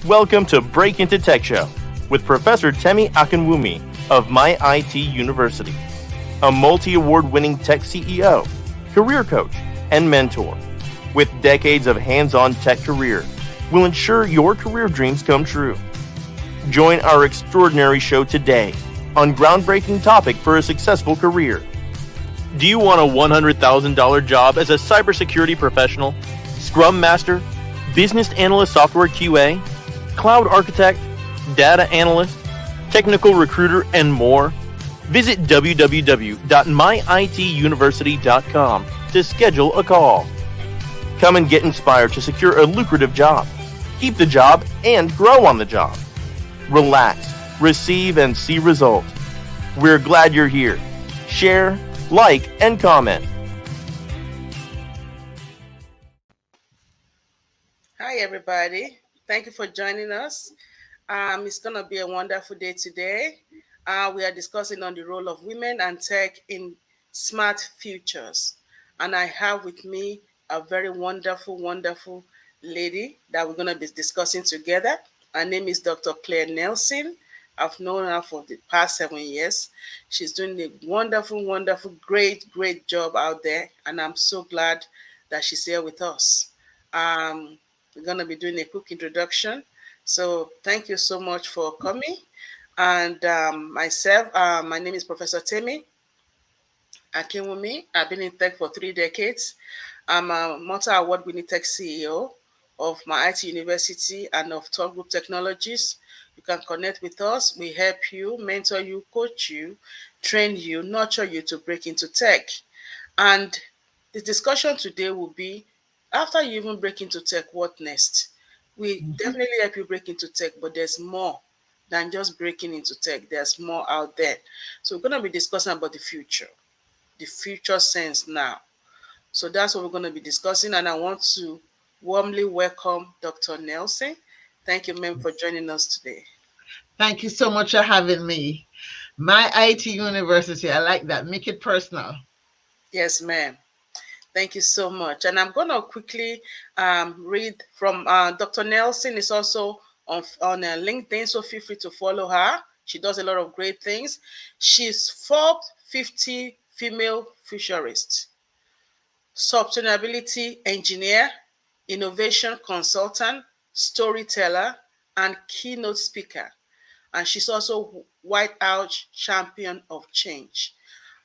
Welcome to Break Into Tech Show with Professor Temi Akinwumi of My IT University, a multi-award-winning tech CEO, career coach, and mentor. With decades of hands-on tech career, will ensure your career dreams come true. Join our extraordinary show today on groundbreaking topic for a successful career. Do you want a $100,000 job as a cybersecurity professional, Scrum Master, Business Analyst Software QA, Cloud Architect, Data Analyst, Technical Recruiter, and more? Visit www.myituniversity.com to schedule a call. Come and get inspired to secure a lucrative job, keep the job, and grow on the job. Relax, receive, and see results. We're glad you're here. Share, like, and comment. Hi, everybody. Thank you for joining us. It's going to be a wonderful day today. We are discussing on the role of women and tech in smart futures. And I have with me a very wonderful, wonderful lady that we're going to be discussing together. Her name is Dr. Claire Nelson. I've known her for the past 7 years. She's doing a wonderful, wonderful, great job out there. And I'm so glad that she's here with us. We're going to be doing a quick introduction. So thank you so much for coming. And myself, my name is Professor Temi Akinwumi. I've been in tech for 3 decades. I'm a multi-award-winning tech CEO of My IT University and of Top Group Technologies. You can connect with us. We help you, mentor you, coach you, train you, nurture you to break into tech. And the discussion today will be, after you even break into tech, what next? We definitely help you break into tech, but there's more than just breaking into tech. There's more out there. So we're going to be discussing about the future sense now. So that's what we're going to be discussing. And I want to warmly welcome Dr. Nelson. Thank you, ma'am, for joining us today. Thank you so much for having me. My IT University, I like that. Make it personal. Yes, ma'am. Thank you so much. And I'm going to quickly read from Dr. Nelson is also on LinkedIn, so feel free to follow her. She does a lot of great things. She's Forbes 50 female futurist, sustainability engineer, innovation consultant, storyteller, and keynote speaker. And she's also White House champion of change.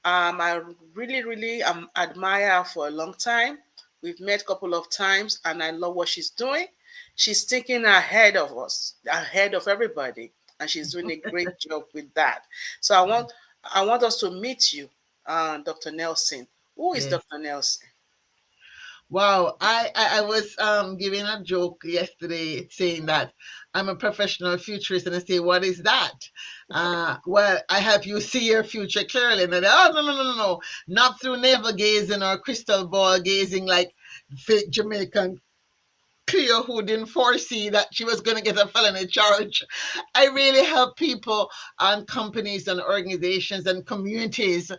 I really admire her for a long time. We've met a couple of times, and I love what she's doing. She's thinking ahead of us, ahead of everybody, and she's doing a great job with that. So I want us to meet you, Dr. Nelson. Who is Dr. Nelson? Wow, I was giving a joke yesterday saying that I'm a professional futurist, and I say, what is that? Well, I help you see your future clearly. And they, no, not through navel gazing or crystal ball gazing like fake Jamaican Cleo who didn't foresee that she was going to get a felony charge. I really help people and companies and organizations and communities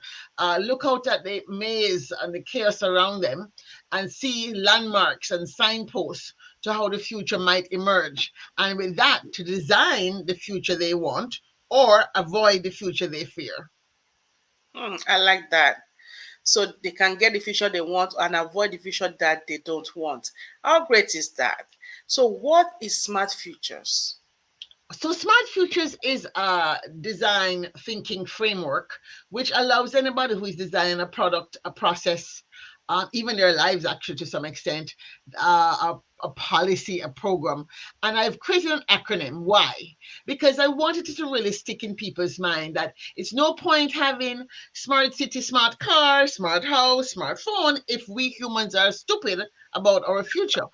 look out at the maze and the chaos around them and see landmarks and signposts to how the future might emerge. And with that, to design the future they want or avoid the future they fear. I like that. So they can get the future they want and avoid the future that they don't want. How great is that? So what is smart futures? So smart futures is a design thinking framework which allows anybody who is designing a product, a process, even their lives actually to some extent, a policy, a program. And I've created an acronym. Why? Because I wanted it to really stick in people's mind that it's no point having smart city, smart car, smart house, smart phone if we humans are stupid about our future.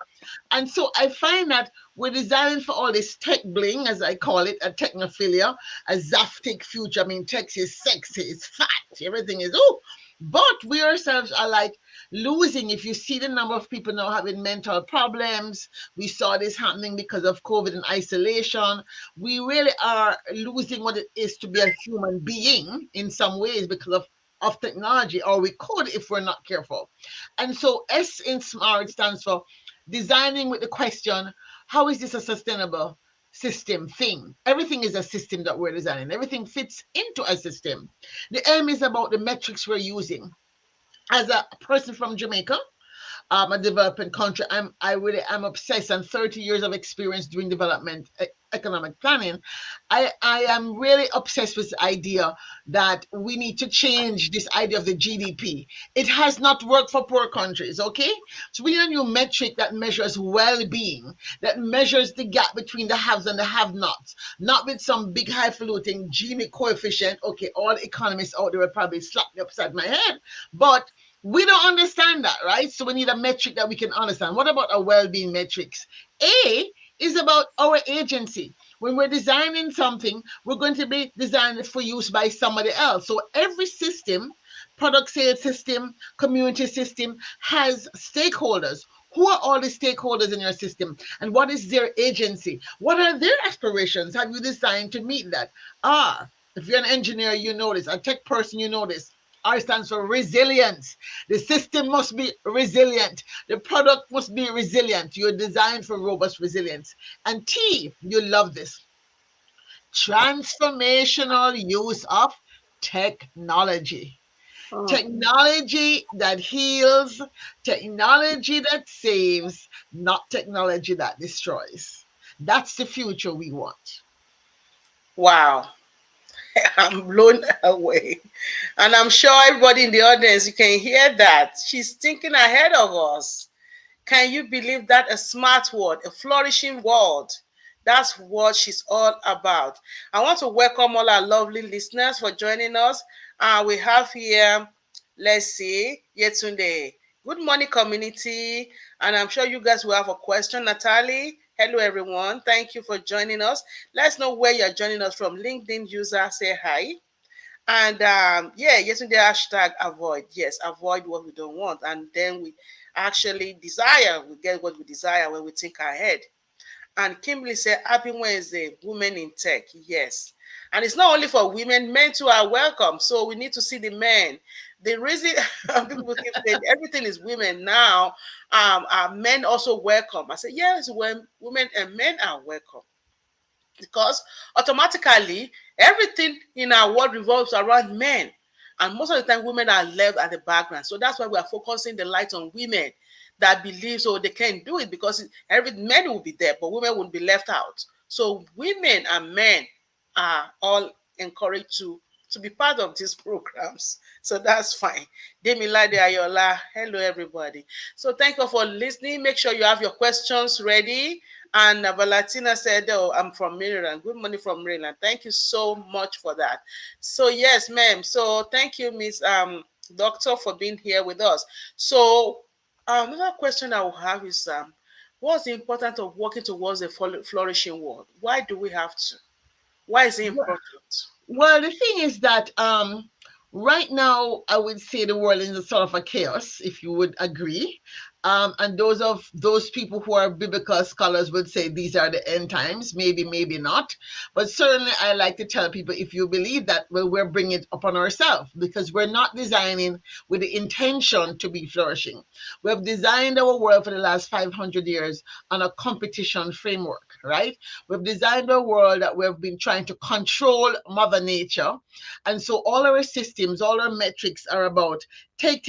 And so I find that we're designing for all this tech bling, as I call it, a technophilia, a zaftig future. I mean, tech is sexy, it's fat, everything is, oh, but we ourselves are like losing. If you see the number of people now having mental problems, we saw this happening because of COVID and isolation. We really are losing what it is to be a human being in some ways because of technology, or we could if we're not careful. And so S in SMART stands for designing with the question, how is this a sustainable system thing. Everything is a system that we're designing. Everything fits into a system. The aim is about the metrics we're using. As a person from Jamaica, a developing country, I'm obsessed, and 30 years of experience doing development economic planning. I am really obsessed with the idea that we need to change this idea of the GDP. It has not worked for poor countries, okay? So we need a new metric that measures well-being, that measures the gap between the haves and the have-nots, not with some big highfalutin Gini coefficient. Okay, all economists out there will probably slap me upside my head, but we don't understand that, right? So we need a metric that we can understand. What about a well-being metrics? A is about our agency. When we're designing something, we're going to be designing it for use by somebody else. So every system, product sales system, community system, has stakeholders. Who are all the stakeholders in your system? And what is their agency? What are their aspirations? Have you designed to meet that? If you're an engineer, you know this. A tech person, you know this. R stands for resilience. The system must be resilient. The product must be resilient. You're designed for robust resilience. And T, you love this. Transformational use of technology. Technology that heals, technology that saves, not technology that destroys. That's the future we want. Wow. I'm blown away. And I'm sure everybody in the audience, you can hear that. She's thinking ahead of us. Can you believe that? A smart world, a flourishing world. That's what she's all about. I want to welcome all our lovely listeners for joining us. We have here, let's see, Yetunde. Good morning, community. And I'm sure you guys will have a question. Natalie, hello, everyone. Thank you for joining us. Let's know where you're joining us from. LinkedIn user, say hi. And yesterday hashtag avoid. Yes, avoid what we don't want. And then we actually desire, we get what we desire when we think ahead. And Kimberly said, Happy Wednesday, women in tech. Yes. And it's not only for women, men too are welcome. So we need to see the men. The reason people keep saying everything is women now, are men also welcome? I say, yes, when women and men are welcome. Because automatically everything in our world revolves around men, and most of the time women are left at the background. So that's why we are focusing the light on women that believe so they can do it, because every men will be there but women will be left out. So women and men are all encouraged to be part of these programs. So that's fine. Demilade Ayola, hello everybody. So thank you for listening. Make sure you have your questions ready. And Valatina said, oh, I'm from Maryland. Good morning from Maryland. Thank you so much for that. So yes, ma'am. So thank you, Miss Doctor, for being here with us. So another question I will have is, what's the importance of working towards a flourishing world? Why do we have to? Why is it important? Well, the thing is that right now, I would say the world is a sort of a chaos, if you would agree. And those people who are biblical scholars would say these are the end times. Maybe, maybe not. But certainly, I like to tell people, if you believe that, well, we're bringing it upon ourselves, because we're not designing with the intention to be flourishing. We have designed our world for the last 500 years on a competition framework, right? We've designed a world that we've been trying to control Mother Nature. And so all our systems, all our metrics are about take.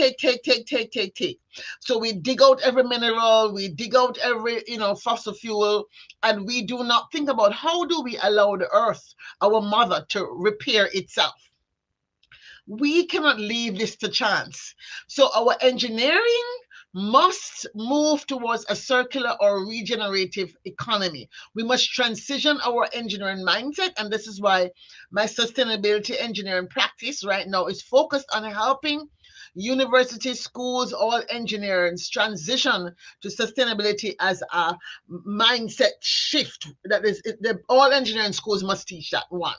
So we dig out every mineral, we dig out every, fossil fuel, and we do not think about how do we allow the earth, our mother, to repair itself. We cannot leave this to chance. So our engineering must move towards a circular or regenerative economy. We must transition our engineering mindset, and this is why my sustainability engineering practice right now is focused on helping universities, schools, all engineers transition to sustainability as a mindset shift. That is, all engineering schools must teach that one.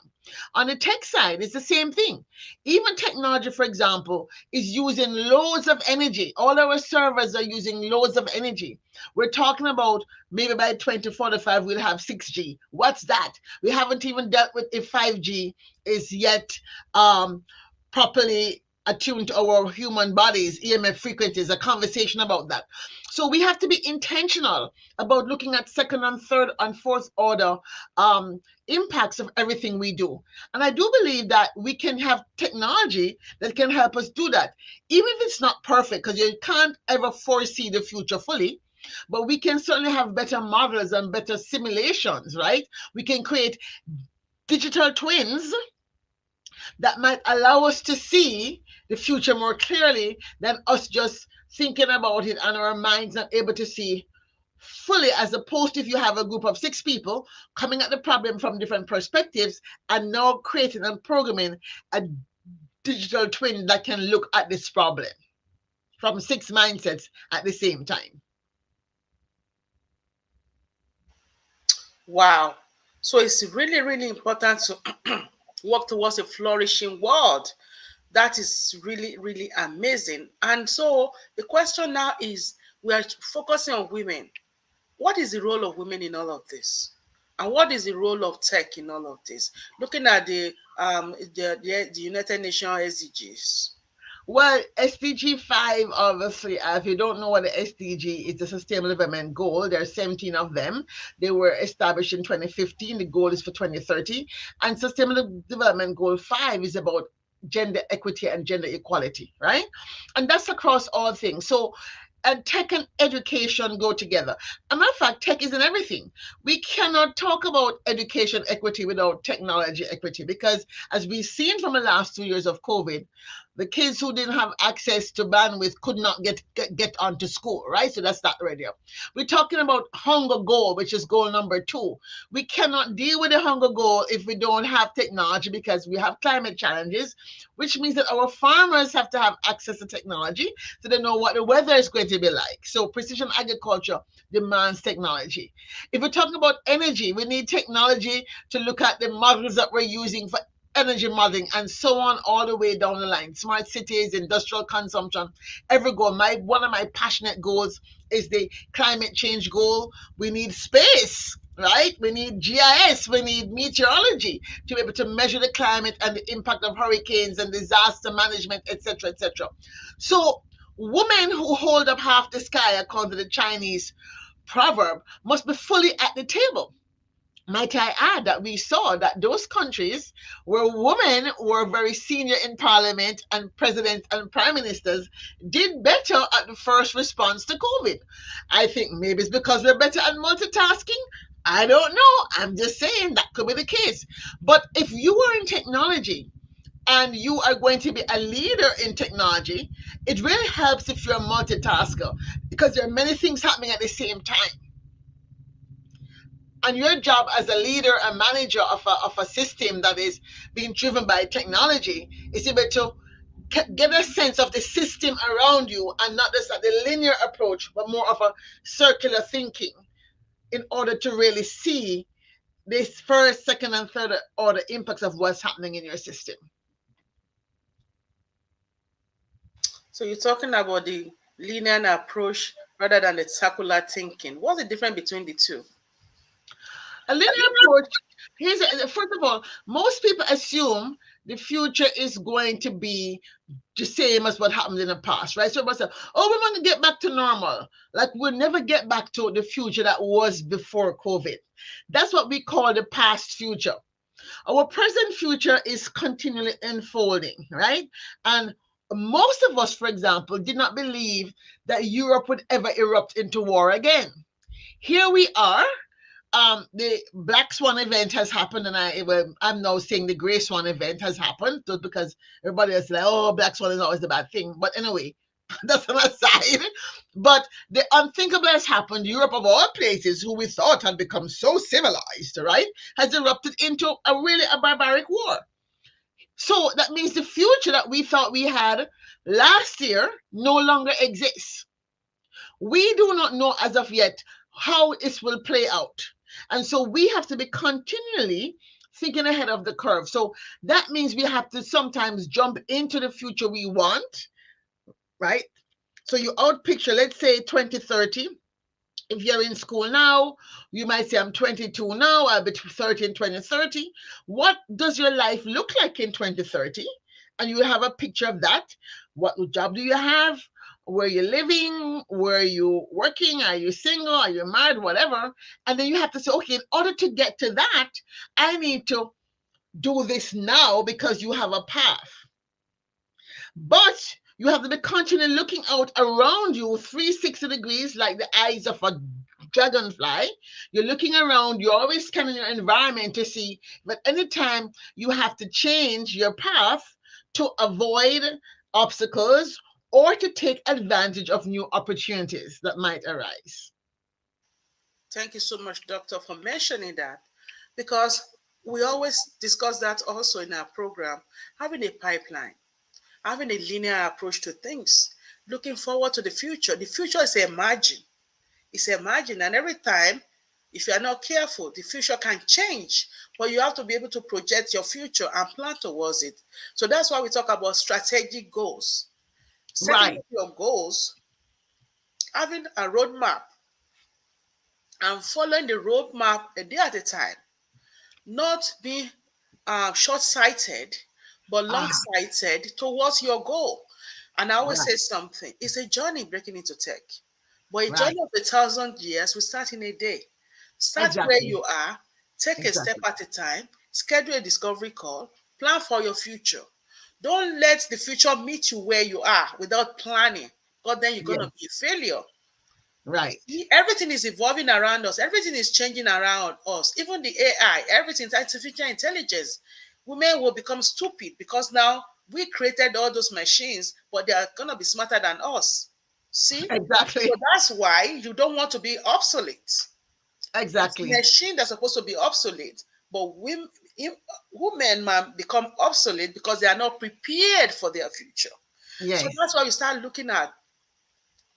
On the tech side, it's the same thing. Even technology, for example, is using loads of energy. All our servers are using loads of energy. We're talking about maybe by 2045, we'll have 6G. What's that? We haven't even dealt with if 5G is yet properly attuned to our human bodies, EMF frequencies, a conversation about that. So we have to be intentional about looking at second and third and fourth order impacts of everything we do. And I do believe that we can have technology that can help us do that, even if it's not perfect, because you can't ever foresee the future fully. But we can certainly have better models and better simulations, right? We can create digital twins that might allow us to see the future more clearly than us just thinking about it and our minds not able to see fully, as opposed to if you have a group of 6 people coming at the problem from different perspectives and now creating and programming a digital twin that can look at this problem from 6 mindsets at the same time. Wow. So it's really, really important to work towards a flourishing world. That is really, really amazing. And so the question now is, we are focusing on women. What is the role of women in all of this? And what is the role of tech in all of this? Looking at the United Nations SDGs. Well, SDG 5, obviously, if you don't know what the SDG is, the Sustainable Development Goal, there are 17 of them. They were established in 2015. The goal is for 2030. And Sustainable Development Goal 5 is about gender equity and gender equality, right? And that's across all things. So, and tech and education go together. As a matter of fact, tech is in everything. We cannot talk about education equity without technology equity, because as we've seen from the last 2 years of COVID, the kids who didn't have access to bandwidth could not get onto school, right? So that's that already. We're talking about hunger goal, which is goal number 2. We cannot deal with the hunger goal if we don't have technology, because we have climate challenges, which means that our farmers have to have access to technology so they know what the weather is going to be like. So precision agriculture demands technology. If we're talking about energy, we need technology to look at the models that we're using for energy modeling and so on, all the way down the line. Smart cities, industrial consumption, every goal. One of my passionate goals is the climate change goal. We need space, right? We need GIS, we need meteorology to be able to measure the climate and the impact of hurricanes and disaster management, etc., etc. So women who hold up half the sky, according to the Chinese proverb, must be fully at the table. Might I add that we saw that those countries where women were very senior in parliament and presidents and prime ministers did better at the first response to COVID. I think maybe it's because we're better at multitasking. I don't know. I'm just saying that could be the case. But if you are in technology and you are going to be a leader in technology, it really helps if you're a multitasker, because there are many things happening at the same time. And your job as a leader and manager of a system that is being driven by technology is able to get a sense of the system around you, and not just the linear approach, but more of a circular thinking, in order to really see this first, second, and third order impacts of what's happening in your system. So you're talking about the linear approach rather than the circular thinking. What's the difference between the two? A linear approach, first of all, most people assume the future is going to be the same as what happened in the past, right? So everybody say, oh, we want to get back to normal. Like, we'll never get back to the future that was before COVID. That's what we call the past future. Our present future is continually unfolding, right? And most of us, for example, did not believe that Europe would ever erupt into war again. Here we are. The Black Swan event has happened, and I'm now saying the Gray Swan event has happened, just because everybody is like, oh, Black Swan is always the bad thing. But anyway, that's an aside. But the unthinkable has happened. Europe, of all places, who we thought had become so civilized, right, has erupted into a barbaric war. So that means the future that we thought we had last year no longer exists. We do not know as of yet how this will play out. And so we have to be continually thinking ahead of the curve. So that means we have to sometimes jump into the future we want, right? So you out picture, let's say 2030. If you're in school now, you might say, I'm 22 now, I'll be 30 in 2030. What does your life look like in 2030? And you have a picture of that. What job do you have? Where you living? Where you working? Are you single? Are you married? Whatever. And then you have to say, okay, in order to get to that, I need to do this now because you have a path. But you have to be continually looking out around you 360 degrees like the eyes of a dragonfly. You're looking around, you're always scanning your environment to see, but anytime you have to change your path to avoid obstacles or to take advantage of new opportunities that might arise. Thank you so much, Doctor, for mentioning that, because we always discuss that also in our program, having a pipeline, having a linear approach to things, looking forward to the future. The future is a margin. It's a margin, and every time, if you are not careful, the future can change. But you have to be able to project your future and plan towards it. So that's why we talk about strategic goals. Setting Right. up your goals, having a roadmap, and following the roadmap a day at a time. Not be short-sighted, but Ah, long-sighted towards your goal. And I always right, say something, it's a journey breaking into tech. But a right. journey of 1,000 years will start in a day. Start where Exactly. you are, take a step Exactly. at a time, schedule a discovery call, plan for your future. Don't let the future meet you where you are without planning, because then you're going Yes. to be a failure. Right. See, everything is evolving around us, everything is changing around us, even the AI, everything, artificial intelligence. Women will become stupid because now we created all those machines, but they are going to be smarter than us. See? So Exactly. that's why you don't want to be obsolete. It's Exactly. machine that's supposed to be obsolete, but women might become obsolete because they are not prepared for their future. So Yes. that's why we start looking at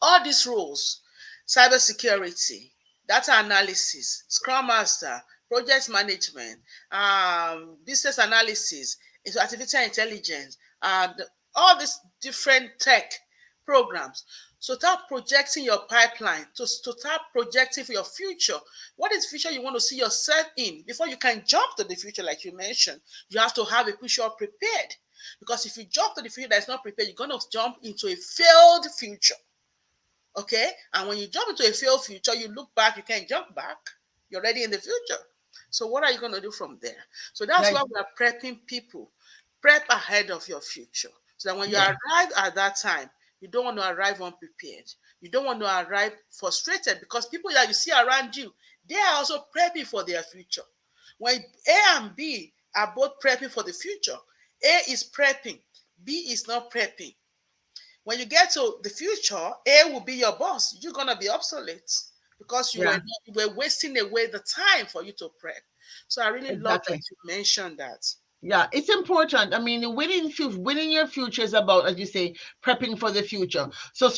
all these roles: cybersecurity, data analysis, scrum master, project management, business analysis, artificial intelligence, and all these different tech programs. So start projecting your pipeline, to start projecting for your future. What is the future you want to see yourself in? Before you can jump to the future, like you mentioned, you have to have a future prepared. Because if you jump to the future that is not prepared, you're going to jump into a failed future. Okay? And when you jump into a failed future, you look back, you can't jump back. You're already in the future. So what are you going to do from there? So that's Yes. why we are prepping people. Prep ahead of your future. So that when you Yes. arrive at that time, you don't want to arrive unprepared. You don't want to arrive frustrated, because people that you see around you, they are also prepping for their future. When A and B are both prepping for the future, A is prepping, B is not prepping. When you get to the future, A will be your boss. You're gonna be obsolete because Yeah. you were wasting away the time for you to prep. So I really love that Exactly. you mentioned that. Yeah, it's important. I mean, winning your future is about, as you say, prepping for the future. So,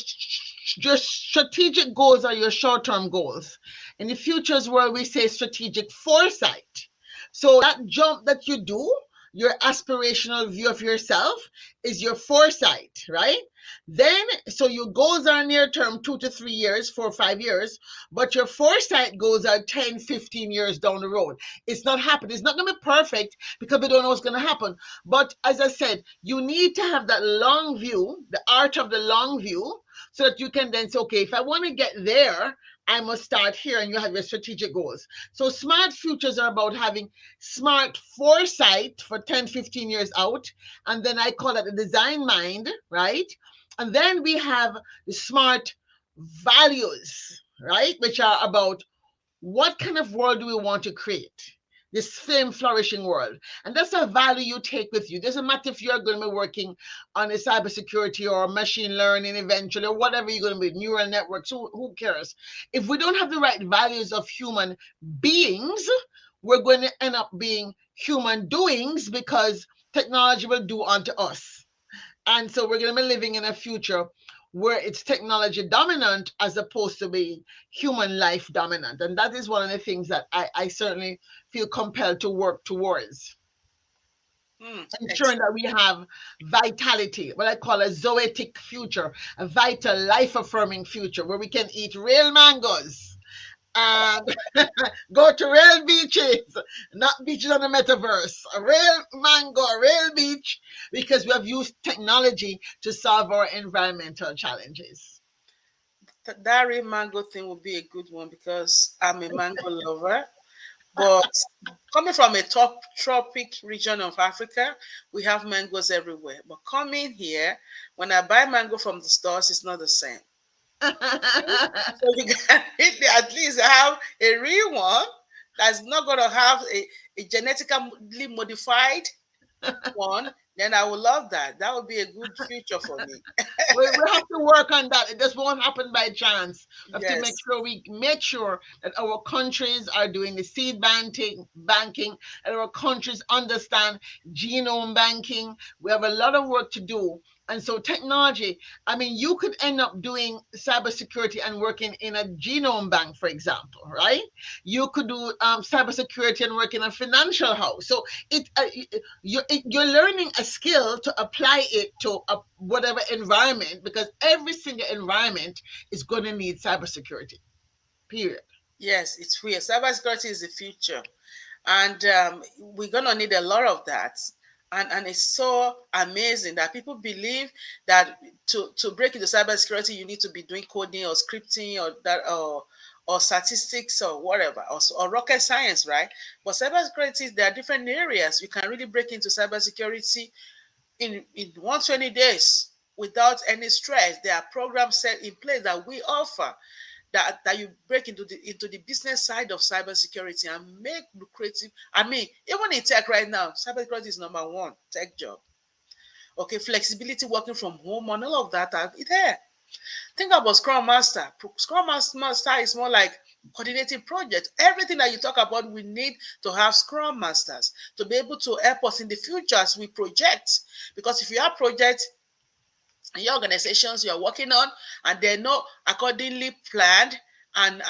your strategic goals are your short-term goals. In the future is where we say strategic foresight. So that jump that you do, your aspirational view of yourself, is your foresight, right? Then, so your goals are near term, 2 to 3 years, 4 or 5 years, but your foresight goals are 10, 15 years down the road. It's not happening. It's not going to be perfect because we don't know what's going to happen. But as I said, you need to have that long view, the art of the long view, so that you can then say, okay, if I want to get there, I must start here, and you have your strategic goals. So smart futures are about having smart foresight for 10, 15 years out. And then I call it the design mind, right? And then we have the smart values, right? Which are about what kind of world do we want to create? This same flourishing world. And that's a value you take with you. Doesn't matter if you're going to be working on a cybersecurity or machine learning eventually, or whatever you're going to be, neural networks, who cares? If we don't have the right values of human beings, we're going to end up being human doings, because technology will do unto us. And so we're going to be living in a future where it's technology dominant as opposed to being human life dominant. And that is one of the things that I certainly feel compelled to work towards. Ensuring Excellent. that we have vitality, what I call a zoetic future, a vital, life affirming future where we can eat real mangoes and go to real beaches, not beaches on the metaverse, a real mango, a real beach, because we have used technology to solve our environmental challenges. That real mango thing would be a good one because I'm a mango lover. But coming from a top tropic region of Africa, we have mangoes everywhere. But coming here, when I buy mango from the stores, it's not the same. So you can really at least have a real one that's not going to have a genetically modified one. Then I would love that. That would be a good future for me. we have to work on that. It just won't happen by chance. We have to Yes. make sure that our countries are doing the seed banking, and our countries understand genome banking. We have a lot of work to do. And so technology, I mean, you could end up doing cybersecurity and working in a genome bank, for example, right? You could do cybersecurity and work in a financial house. So you're learning a skill to apply it to whatever environment, because every single environment is going to need cybersecurity. Period. Yes, it's weird. Cybersecurity is the future. And we're going to need a lot of that. And it's so amazing that people believe that to break into cybersecurity, you need to be doing coding or scripting or statistics or whatever, or rocket science, right? But cybersecurity, there are different areas. You can really break into cybersecurity in 120 days without any stress. There are programs set in place that we offer that you break into the business side of cybersecurity and make lucrative. I mean, even in tech right now, cybersecurity is number one tech job. Okay, flexibility, working from home, and all of that are there. Think about Scrum Master. Scrum Master is more like coordinating projects. Everything that you talk about, we need to have Scrum Masters to be able to help us in the future as we project. Because if you have projects in your organizations you're working on and they're not accordingly planned and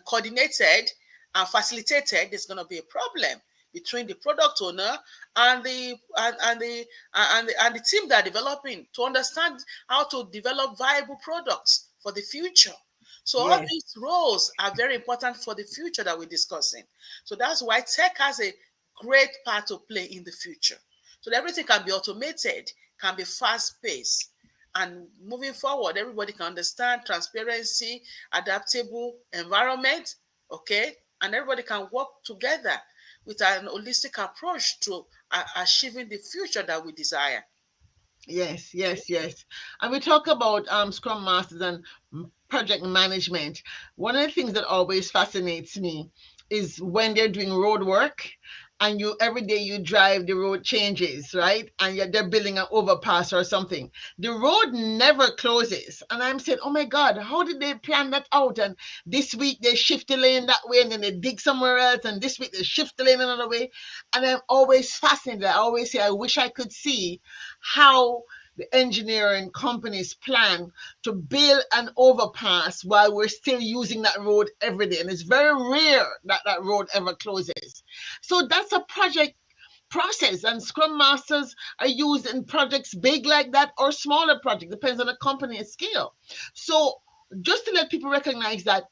coordinated and facilitated, there's going to be a problem between the product owner and the team that are developing to understand how to develop viable products for the future. So all Yes. these roles are very important for the future that we're discussing. So that's why tech has a great part to play in the future. So that everything can be automated, can be fast-paced. And moving forward, everybody can understand transparency, adaptable environment, okay? And everybody can work together with an holistic approach to achieving the future that we desire. Yes, yes, yes. And we talk about Scrum Masters and project management. One of the things that always fascinates me is when they're doing road work and you every day you drive, the road changes, right? And they're building an overpass or something. The road never closes. And I'm saying, oh my God, how did they plan that out? And this week they shift the lane that way and then they dig somewhere else. And this week they shift the lane another way. And I'm always fascinated. I always say, I wish I could see how the engineering companies plan to build an overpass while we're still using that road every day. And it's very rare that that road ever closes. So that's a project process, and Scrum Masters are used in projects big like that or smaller projects, depends on the company and scale. So just to let people recognize that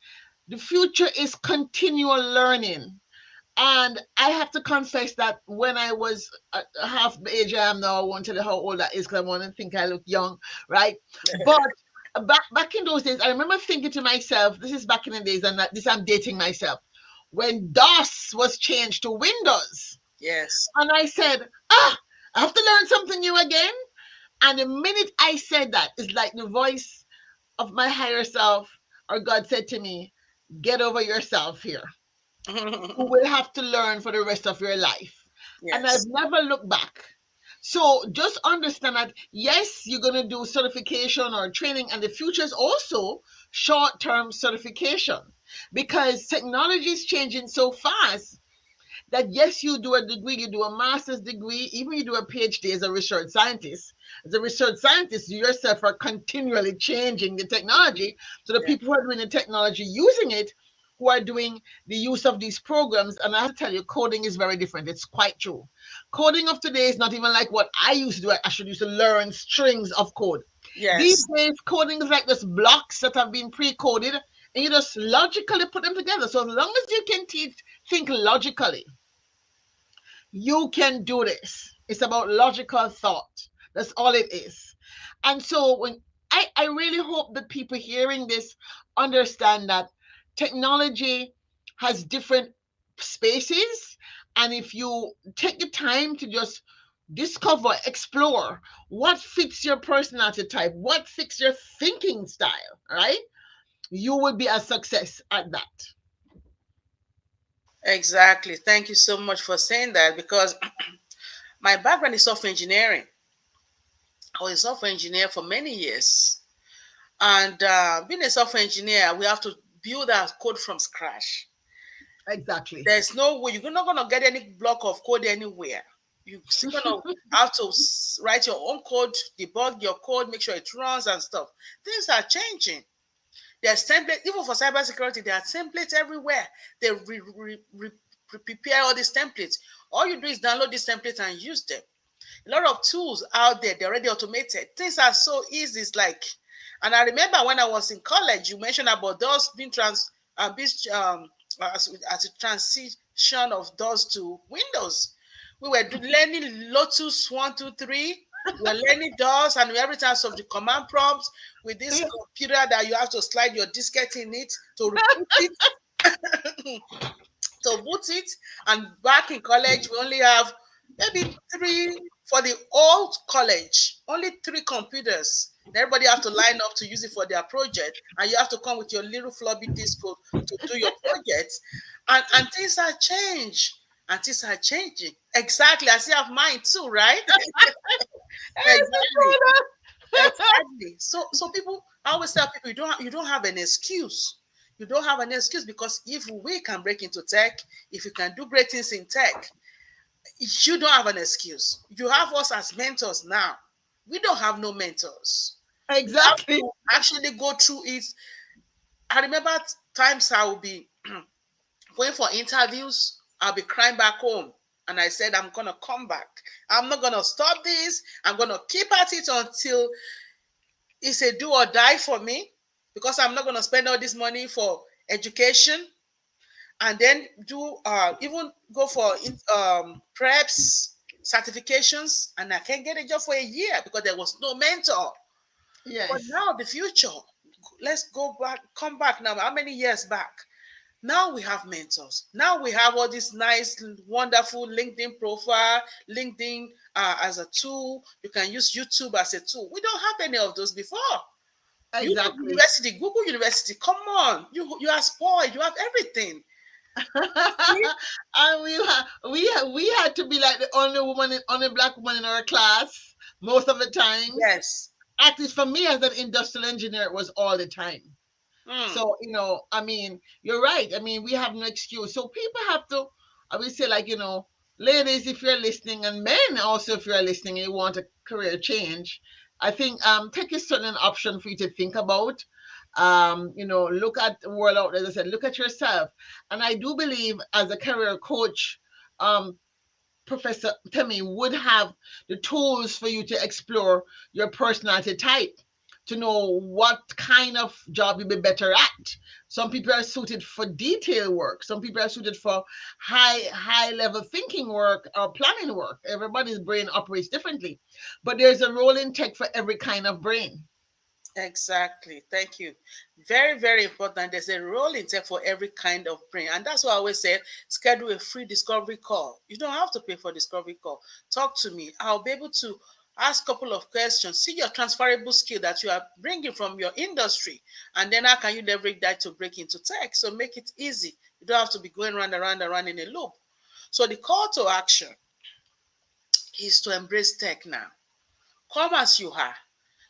the future is continual learning. And I have to confess that when I was half the age I am now, I won't tell you how old that is because I want to think I look young, right? But back in those days, I remember thinking to myself, this is back in the days, and this I'm dating myself, when DOS was changed to Windows. Yes. And I said, I have to learn something new again. And the minute I said that, it's like the voice of my higher self or God said to me, get over yourself here. You will have to learn for the rest of your life. And I've Yes. never looked back. So just understand that, yes, you're going to do certification or training, and the future is also short-term certification because technology is changing so fast that, yes, you do a degree, you do a master's degree, even you do a PhD as a research scientist. As a research scientist, you yourself are continually changing the technology. So the people who are doing the technology using it, who are doing the use of these programs, and I have to tell you, coding is very different. It's quite true. Coding of today is not even like what I used to do. I actually used to learn strings of code. Yes. These days, coding is like just blocks that have been pre-coded, and you just logically put them together. So as long as you can think logically, you can do this. It's about logical thought. That's all it is. And so when I really hope that people hearing this understand that technology has different spaces. And if you take the time to just discover, explore what fits your personality type, what fits your thinking style, right? You will be a success at that. Exactly. Thank you so much for saying that because my background is software engineering. I was a software engineer for many years. And being a software engineer, we have to build our code from scratch. Exactly. There's no way you're not going to get any block of code anywhere. You're going to have to write your own code, debug your code, make sure it runs and stuff. Things are changing. There's templates, even for cybersecurity, there are templates everywhere. They prepare all these templates. All you do is download these templates and use them. A lot of tools out there, they're already automated. Things are so easy. It's like, and I remember when I was in college, you mentioned about those being as a transition of DOS to Windows. We were learning Lotus 1, 2, 3. We were learning DOS, and every time of the command prompts with this computer that you have to slide your diskette in it to reboot it. To boot it. And back in college, we only have maybe 3 for the old college, only 3 computers. Everybody have to line up to use it for their project, and you have to come with your little floppy disk to do your project. And things are changed, and things are changing. Exactly. I still have mine too, right? Exactly. Exactly. So people, I always tell people, you don't have an excuse. You don't have an excuse because if we can break into tech, if you can do great things in tech, you don't have an excuse. You have us as mentors now. We don't have no mentors. We have Exactly. to actually go through it. I remember times I will be going for interviews, I'll be crying back home. And I said, I'm going to come back. I'm not going to stop this. I'm going to keep at it until it's a do or die for me because I'm not going to spend all this money for education and then do even go for preps, certifications, and I can't get a job for a year because there was no mentor. But Yes. now the future, let's go back, come back now. How many years back? Now we have mentors. Now we have all this nice, wonderful LinkedIn profile, LinkedIn as a tool. You can use YouTube as a tool. We don't have any of those before. YouTube Exactly. University, Google University, come on. You are spoiled. You have everything. And we had to be like the only only black woman in our class most of the times. Yes. At least for me as an industrial engineer, it was all the time. Mm. So, I mean, you're right. I mean, we have no excuse. So people have to, I would say, like, ladies, if you're listening, and men also, if you're listening and you want a career change, I think tech is certainly an option for you to think about. Look at the world out there. As I said, look at yourself. And I do believe as a career coach, Professor Temi would have the tools for you to explore your personality type, to know what kind of job you'll be better at. Some people are suited for detail work. Some people are suited for high level thinking work or planning work. Everybody's brain operates differently, but there's a role in tech for every kind of brain. Exactly. Thank you. Very, very important. There's a role in tech for every kind of brain. And that's why I always say schedule a free discovery call. You don't have to pay for discovery call. Talk to me. I'll be able to ask a couple of questions, see your transferable skill that you are bringing from your industry. And then how can you leverage that to break into tech? So make it easy. You don't have to be going round and round and round in a loop. So the call to action is to embrace tech now. Come as you are.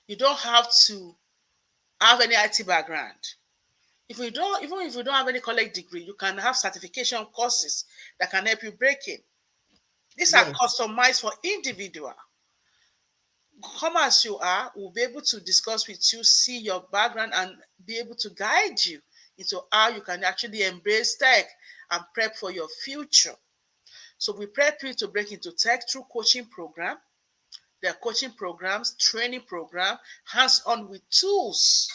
You don't have to have any IT background. Even if you don't have any college degree, you can have certification courses that can help you break in. These are Yes, customized for individual. Come as you are, we'll be able to discuss with you, see your background, and be able to guide you into how you can actually embrace tech and prep for your future. So we prep you to break into tech through coaching program. There are coaching programs, training program, hands-on with tools.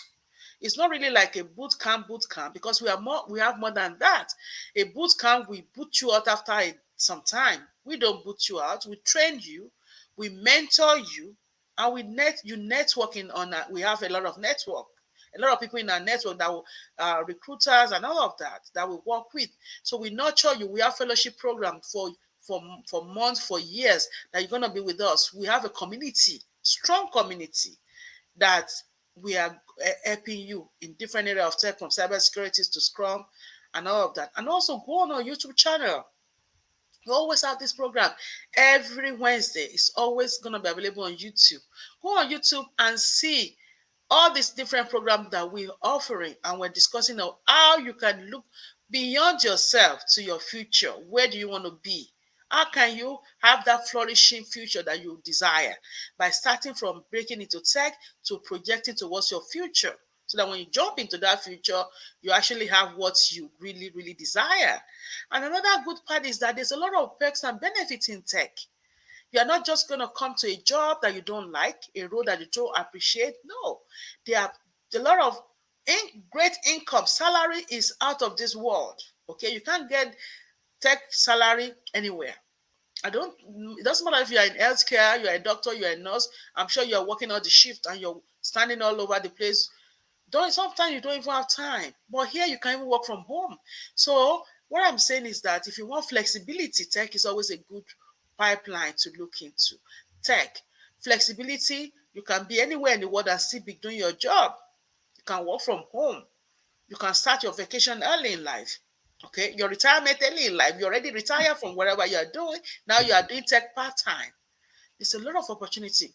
It's not really like a boot camp, because we have more than that. A boot camp, we boot you out after some time. We don't boot you out. We train you, we mentor you, and you networking on that. We have a lot of network. A lot of people in our network that will recruiters and all of that we work with. So we nurture you. We have fellowship program for months, for years, that you're gonna be with us. We have a community, strong community, that we are helping you in different areas of tech, from cybersecurity to Scrum and all of that. And also go on our YouTube channel. We always have this program every Wednesday. It's always going to be available on YouTube. Go on YouTube and see all these different programs that we're offering, and we're discussing how you can look beyond yourself to your future. Where do you want to be? How can you have that flourishing future that you desire? By starting from breaking into tech to projecting towards your future, so that when you jump into that future, you actually have what you really, really desire. And another good part is that there's a lot of perks and benefits in tech. You are not just going to come to a job that you don't like, a role that you don't appreciate. No, there are a lot of great income. Salary is out of this world. Okay, you can't get tech salary anywhere. It doesn't matter if you're in healthcare, you're a doctor, you're a nurse. I'm sure you're working all the shift and you're standing all over the place. Sometimes you don't even have time. But here you can even work from home. So what I'm saying is that if you want flexibility, tech is always a good pipeline to look into. Tech, flexibility, you can be anywhere in the world and still be doing your job. You can work from home. You can start your vacation early in life. Okay, your retirement early in life. You already retired from wherever you are doing. Now you are doing tech part-time. There's a lot of opportunity.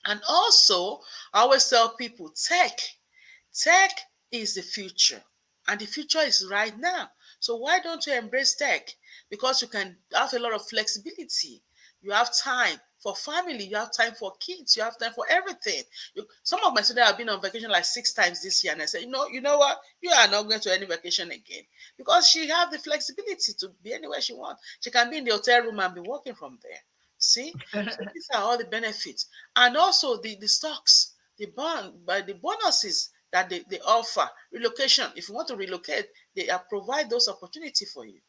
And also, I always tell people, tech is the future. And the future is right now. So why don't you embrace tech? Because you can have a lot of flexibility. You have time for family. You have time for kids. You have time for everything. Some of my students have been on vacation like 6 times this year. And I said, you know what? You are not going to any vacation again. Because she have the flexibility to be anywhere she wants. She can be in the hotel room and be working from there. See? So these are all the benefits. And also the stocks, the bonuses that they offer. Relocation. If you want to relocate, they provide those opportunities for you.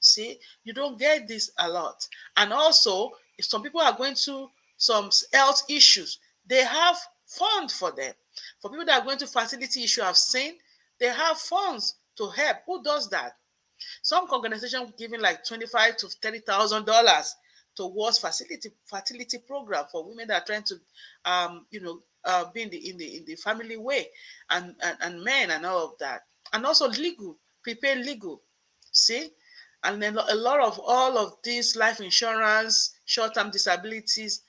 See, you don't get this a lot. And also, if some people are going through some health issues, they have funds for them. For people that are going to fertility issue, I've seen, they have funds to help. Who does that? Some organizations giving like $25,000 to $30,000 towards fertility program for women that are trying to, be in the family way, and men and all of that. And also legal, prepare legal. See, and then a lot of all of these life insurance, short-term disabilities,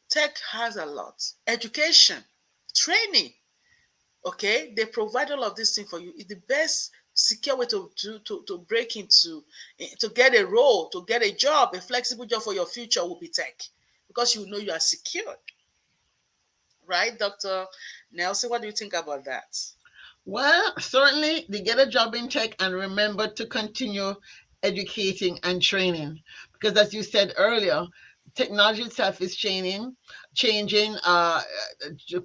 tech has a lot. Education, training, okay? They provide all of these things for you. It's the best secure way to break into, to get a role, to get a job, a flexible job for your future will be tech, because you know you are secured. Right, Dr. Nelson, what do you think about that? Well, certainly they get a job in tech, and remember to continue educating and training, because as you said earlier, technology itself is changing.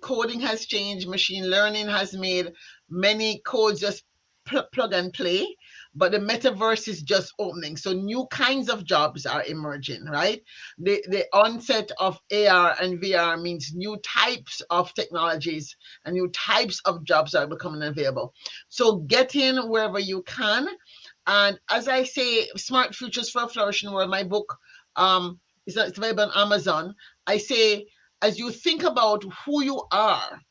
Coding has changed. Machine learning has made many codes just plug and play, but the metaverse is just opening, so new kinds of jobs are emerging, right? The onset of AR and VR means new types of technologies and new types of jobs are becoming available. So get in wherever you can. And as I say, Smart Futures for a Flourishing World, my book, it's available on Amazon. I say, as you think about who you are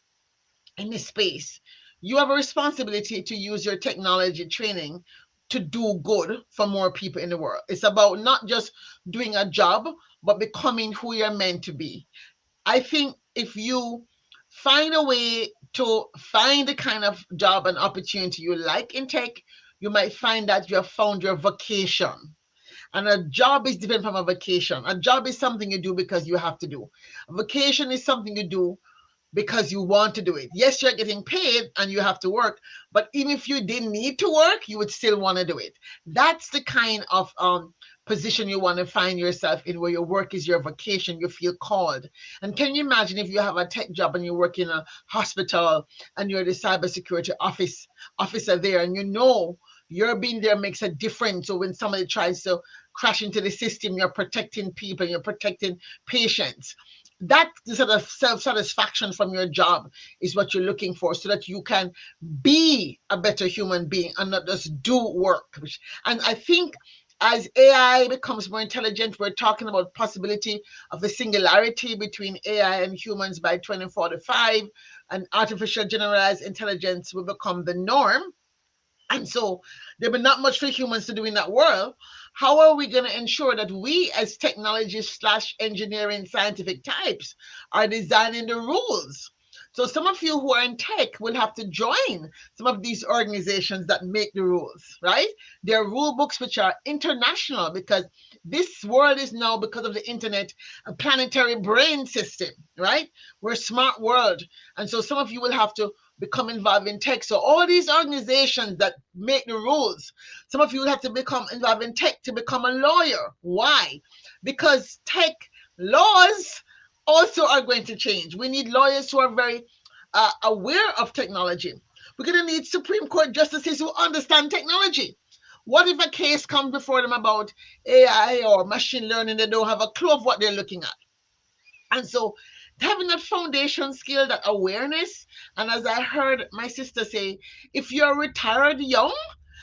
in this space, you have a responsibility to use your technology training to do good for more people in the world. It's about not just doing a job, but becoming who you're meant to be. I think if you find a way to find the kind of job and opportunity you like in tech, you might find that you have found your vocation. And a job is different from a vacation. A job is something you do because you have to do. A vacation is something you do because you want to do it. Yes, you're getting paid and you have to work, but even if you didn't need to work, you would still want to do it. That's the kind of position you want to find yourself in, where your work is your vocation, you feel called. And can you imagine if you have a tech job and you work in a hospital and you're the cybersecurity officer there, and you know your being there makes a difference. So when somebody tries to crash into the system, you're protecting people, you're protecting patients. That sort of self-satisfaction from your job is what you're looking for, so that you can be a better human being and not just do work. And I think as AI becomes more intelligent, we're talking about possibility of a singularity between AI and humans by 2045, and artificial generalized intelligence will become the norm. And so there will be not much for humans to do in that world. How are we going to ensure that we, as technologists slash engineering scientific types, are designing the rules? So some of you who are in tech will have to join some of these organizations that make the rules, right? There are rule books which are international, because this world is now, because of the internet, a planetary brain system, right? We're a smart world. And so some of you will have to become involved in tech. So all these organizations that make the rules, some of you will have to become involved in tech to become a lawyer. Why? Because tech laws also are going to change. We need lawyers who are very aware of technology. We're going to need Supreme Court justices who understand technology. What if a case comes before them about AI or machine learning? They don't have a clue of what they're looking at. And so having that foundation skill, that awareness, and as I heard my sister say, if you're retired young,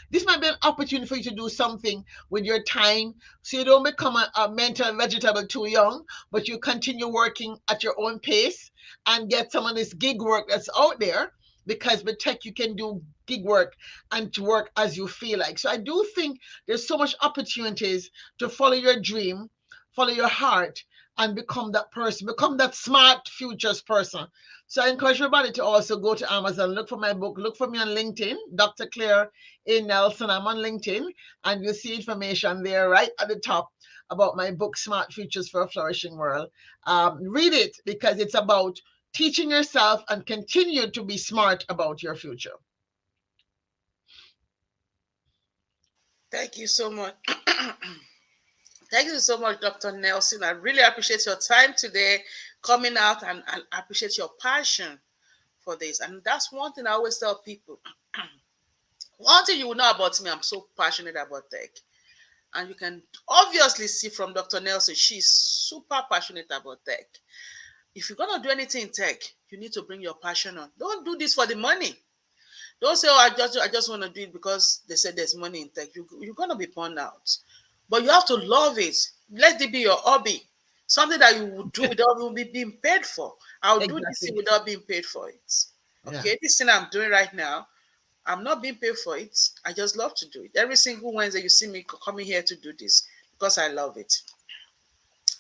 this might be an opportunity for you to do something with your time, so you don't become a mental vegetable too young, but you continue working at your own pace and get some of this gig work that's out there, because with tech you can do gig work and to work as you feel like. So I do think there's so much opportunities to follow your dream, follow your heart, and become that person, become that smart futures person. So I encourage everybody to also go to Amazon, look for my book, look for me on LinkedIn, Dr. Claire A. Nelson. I'm on LinkedIn, and you'll see information there right at the top about my book, Smart Futures for a Flourishing World. Read it, because it's about teaching yourself and continue to be smart about your future. Thank you so much. Thank you so much, Dr. Nelson. I really appreciate your time today coming out, and appreciate your passion for this. And that's one thing I always tell people. One thing you will know about me, I'm so passionate about tech. And you can obviously see from Dr. Nelson, she's super passionate about tech. If you're going to do anything in tech, you need to bring your passion on. Don't do this for the money. Don't say, oh, I just want to do it because they said there's money in tech. You're going to be burned out. But you have to love it. Let it be your hobby. Something that you would do without being paid for. I'll do this thing Exactly. without being paid for it. Yeah. Okay, this thing I'm doing right now, I'm not being paid for it. I just love to do it. Every single Wednesday, you see me coming here to do this because I love it.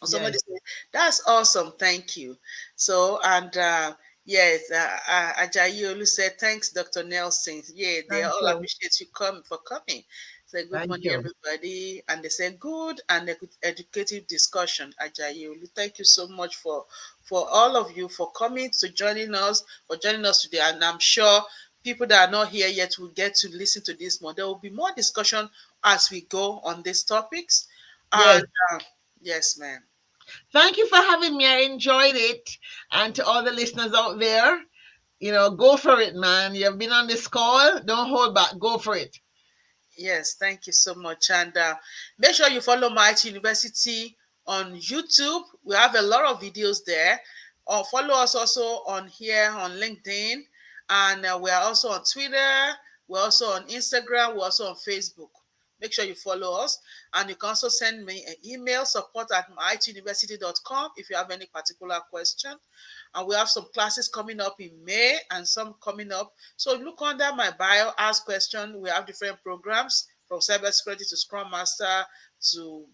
Somebody Yes. said, that's awesome. Thank you. So, and yes, Ajayi Olu said, thanks, Dr. Nelson. Yeah, they Thank all you. appreciate you for coming. Say, good Thank morning, you. everybody. And they say, good and educative discussion, Ajayi Olu. Thank you so much for all of you for coming to joining us today. And I'm sure people that are not here yet will get to listen to this more. There will be more discussion as we go on these topics. Yes. And yes, ma'am. Thank you for having me. I enjoyed it. And to all the listeners out there, go for it, man. You've been on this call. Don't hold back. Go for it. Yes, thank you so much. And make sure you follow Mighty University on YouTube. We have a lot of videos there. Or follow us also on here on LinkedIn. And we are also on Twitter. We're also on Instagram. We're also on Facebook. Make sure you follow us. And you can also send me an email, support@mituniversity.com, if you have any particular question. And we have some classes coming up in May and some coming up. So look under my bio, ask questions. We have different programs from cybersecurity to Scrum Master to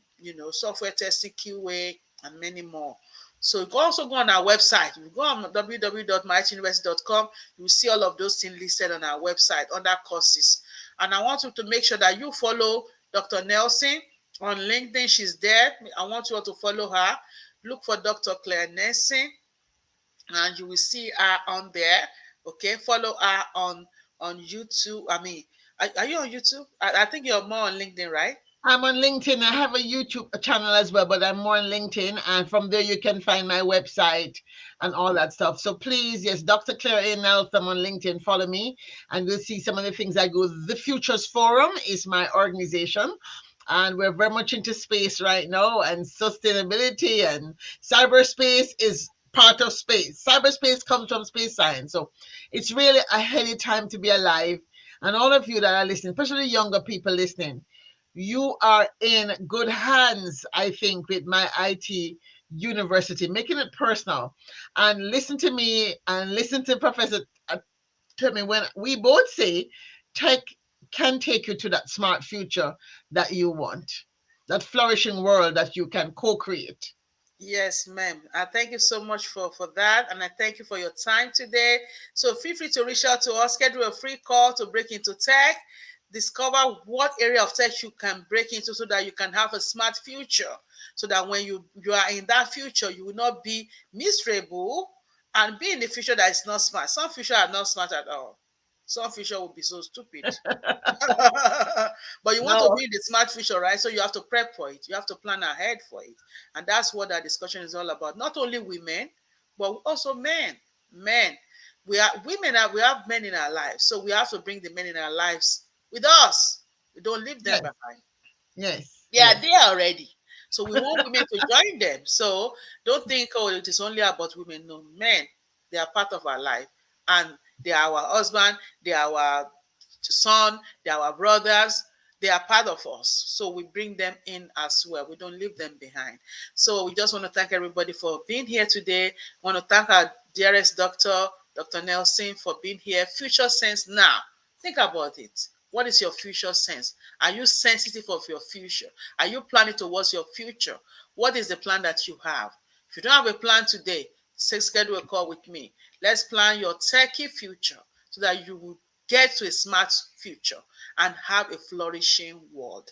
software testing, QA, and many more. So you can also go on our website. You go on www.mituniversity.com. You will see all of those things listed on our website under courses. And I want you to make sure that you follow Dr. Nelson on LinkedIn. She's there. I want you all to follow her. Look for Dr. Claire Nelson, and you will see her on there. Okay, follow her on YouTube. I mean, are you on YouTube? I think you're more on LinkedIn, right? I'm on LinkedIn. I have a YouTube channel as well, but I'm more on LinkedIn. And from there, you can find my website and all that stuff. So please, yes, Dr. Claire A. Nelson on LinkedIn. Follow me and you'll see some of the things I do. The Futures Forum is my organization. And we're very much into space right now, and sustainability and cyberspace is part of space. Cyberspace comes from space science. So it's really a heady time to be alive. And all of you that are listening, especially younger people listening, you are in good hands, I think, with my IT university, making it personal. And listen to me and listen to Professor tell me when we both say tech can take you to that smart future that you want, that flourishing world that you can co-create. Yes, ma'am. I thank you so much for that. And I thank you for your time today. So feel free to reach out to us, schedule a free call to break into tech, discover what area of tech you can break into so that you can have a smart future. So that when you are in that future, you will not be miserable and be in the future that is not smart. Some future are not smart at all. Some future will be so stupid. But you want to No. be in the smart future, right? So you have to prep for it. You have to plan ahead for it. And that's what our discussion is all about. Not only women, but also men. Men. We are women we have men in our lives. So we have to bring the men in our lives with us. We don't leave them Yes, behind. yes, They are yes. there already. So we want women to join them. So don't think, oh, it is only about women. No, men, they are part of our life. And they are our husband, they are our son, they are our brothers. They are part of us. So we bring them in as well. We don't leave them behind. So we just want to thank everybody for being here today. We want to thank our dearest doctor, Dr. Nelson, for being here. Future Sense now. Think about it. What is your future sense? Are you sensitive of your future? Are you planning towards your future? What is the plan that you have? If you don't have a plan today, schedule a call with me. Let's plan your techie future so that you will get to a smart future and have a flourishing world.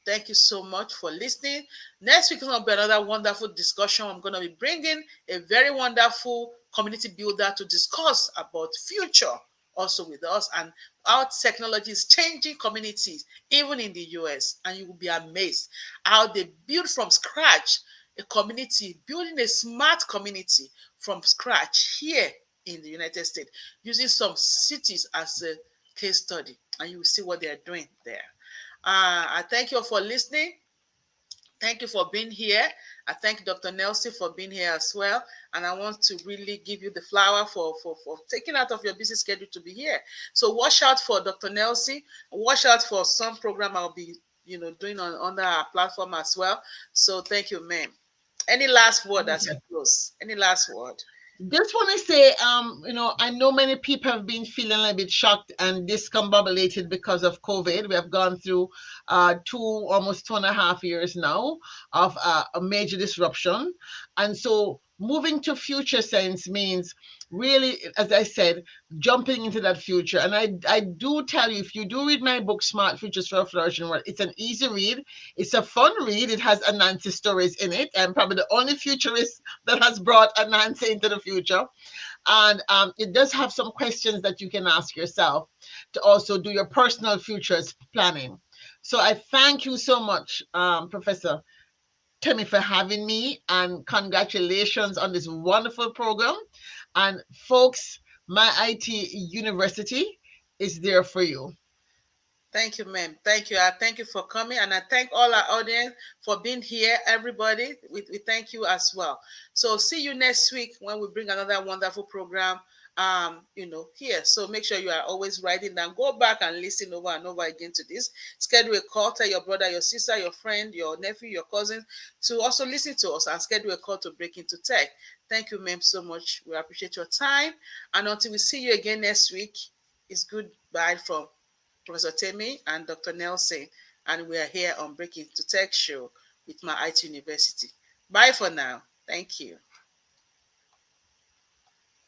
Thank you so much for listening. Next week is going to be another wonderful discussion. I'm going to be bringing a very wonderful community builder to discuss about future also with us and how technology is changing communities, even in the US. And you will be amazed how they build from scratch a community, building a smart community from scratch here in the United States, using some cities as a case study. And you will see what they are doing there. I thank you all for listening. Thank you for being here. I thank Dr. Nelson for being here as well. And I want to really give you the flower for taking out of your busy schedule to be here. So watch out for Dr. Nelson. Watch out for some program I'll be, doing on our platform as well. So thank you, ma'am. Any last word as we close? Any last word? Just want to say, I know many people have been feeling a bit shocked and discombobulated because of COVID. We have gone through almost 2.5 years now of a major disruption. And so moving to future sense means really, as I said, jumping into that future. And I do tell you, if you do read my book, Smart Futures for a Flourishing World, it's an easy read. It's a fun read. It has Anansi stories in it. I'm probably the only futurist that has brought Anansi into the future. And it does have some questions that you can ask yourself to also do your personal futures planning. So I thank you so much, Professor Timmy, for having me, and congratulations on this wonderful program. And folks, my IT university is there for you. Thank you, ma'am. Thank you. I thank you for coming, and I thank all our audience for being here. Everybody, we thank you as well. So see you next week when we bring another wonderful program. Here. So make sure you are always writing down. Go back and listen over and over again to this. Schedule a call. Tell your brother, your sister, your friend, your nephew, your cousin to also listen to us and schedule a call to break into tech. Thank you, ma'am, so much. We appreciate your time. And until we see you again next week, it's goodbye from Professor Temi and Dr. Nelson, and we are here on Breaking to Tech Show with my IT University. Bye for now. Thank you.